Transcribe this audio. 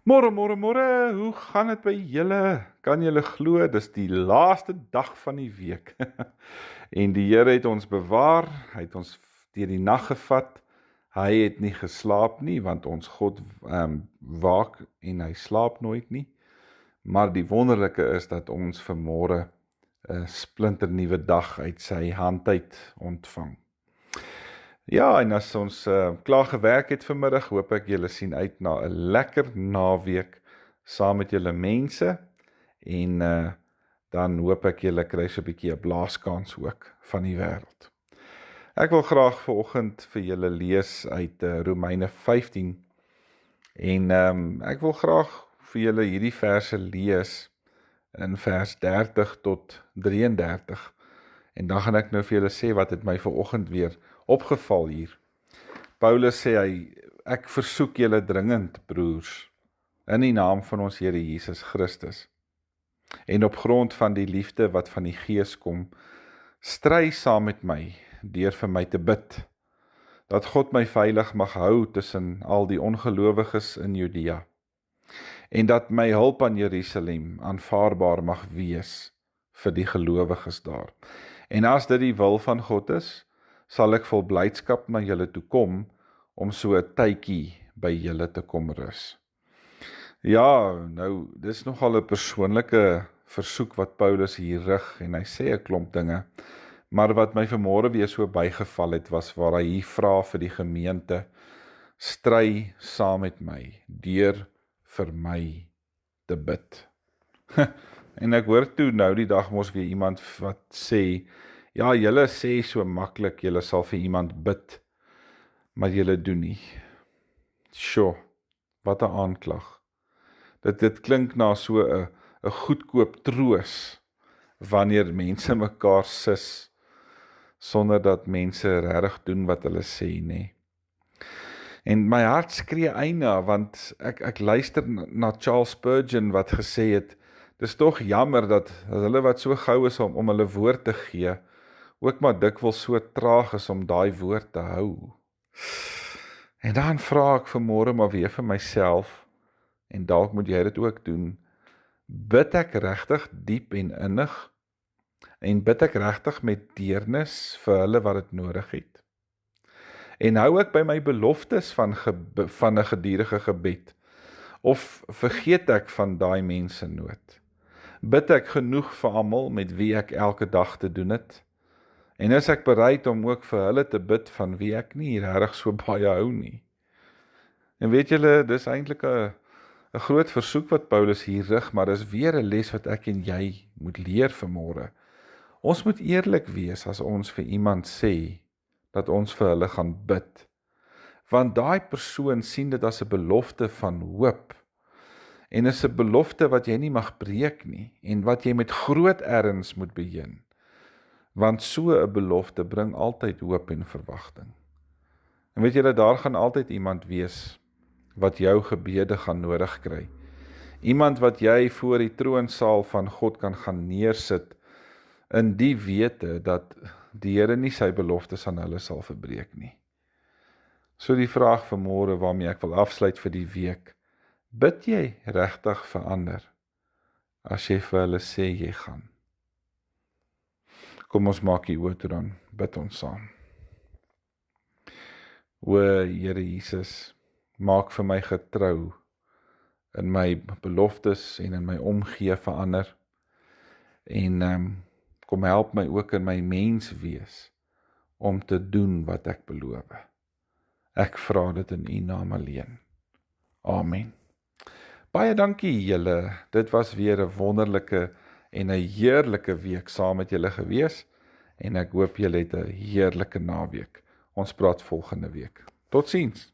Môre, môre, môre, hoe gaan dit by julle? Kan julle glo, dis die laaste dag van die week. En die Here het ons bewaar, hy het ons deur die nag gevat. Hy het nie geslaap nie, want ons God waak en hy slaap nooit nie. Maar die wonderlike is dat ons vanmôre 'n splinternuwe dag uit sy hand uit ontvang. Ja, en as ons klaar gewerk het vanmiddag, hoop ek julle sien uit na 'n lekker naweek saam met julle mense en dan hoop ek julle kry so 'n bietjie 'n blaaskans ook van die wêreld. Ek wil graag vanoggend vir julle lees uit Romeine 15 en ek wil graag vir julle hierdie verse lees in vers 30 tot 33 en dan gaan ek nou vir julle sê wat het my vanoggend weer opgeval hier. Paulus sê ek versoek julle dringend, broers, in die naam van ons Here Jesus Christus, en op grond van die liefde wat van die Gees kom, stry saam met my, deur vir my te bid, dat God my veilig mag hou tussen al die ongelowiges in Judea, en dat my hulp aan Jerusalem aanvaarbaar mag wees vir die gelowiges daar. En as dit die wil van God is, sal ek vol blydskap na julle toe kom, om so 'n tydjie by julle te kom rus. Ja, nou, dis nogal 'n persoonlike versoek wat Paulus hier rig, en hy sê 'n klomp dinge, maar wat my vanmôre weer so bygeval het, was waar hy hier vra vir die gemeente, stry saam met my, deur vir my te bid. En ek hoor toe nou die dag mos weer iemand wat sê, ja, julle sê so maklik, julle sal vir iemand bid, maar julle doen nie. Sjoe, wat 'n aanklag. Dit klink na so 'n goedkoop troos, wanneer mense mekaar sis, sonder dat mense regtig doen wat hulle sê, nê. En my hart skree eina, want ek luister na Charles Spurgeon wat gesê het, dis tog jammer dat hulle wat so gou is om hulle woord te gee, ook maar dikwels so traag is om daai woord te hou. En dan vra ek vanmôre maar weer vir myself, en dalk moet jy dit ook doen, bid ek regtig diep en innig, en bid ek regtig met deernis vir hulle wat dit nodig het? En hou ek by my beloftes van 'n gedurende gebed, of vergeet ek van daai mense nood? Bid ek genoeg vir almal met wie ek elke dag te doen het? En is ek bereid om ook vir hulle te bid van wie ek nie regtig so baie hou nie? En weet julle, dis eintlik 'n groot versoek wat Paulus hier rig, maar dis weer 'n les wat ek en jy moet leer vanmôre. Ons moet eerlik wees as ons vir iemand sê dat ons vir hulle gaan bid, want daai persoon sien dit as 'n belofte van hoop, en is 'n belofte wat jy nie mag breek nie, en wat jy met groot erns moet beheer. Want so 'n belofte bring altyd hoop en verwagting. En weet julle, daar gaan altyd iemand wees wat jou gebede gaan nodig kry. Iemand wat jy voor die troonsaal van God kan gaan neersit, in die wete dat die Here nie sy beloftes aan hulle sal verbreek nie. So die vraag vanmôre waarmee ek wil afsluit vir die week, bid jy regtig vir ander, as jy vir hulle sê jy gaan? Kom ons maak die oë toe, dan bid ons saam. O Here Jesus, maak vir my getrou in my beloftes en in my omgee vir ander, en kom help my ook in my mens wees om te doen wat ek beloof. Ek vra dit in U naam alleen. Amen. Baie dankie julle, dit was weer 'n wonderlike en 'n heerlike week saam met julle gewees, en ek hoop julle het 'n heerlike naweek. Ons praat volgende week. Totsiens.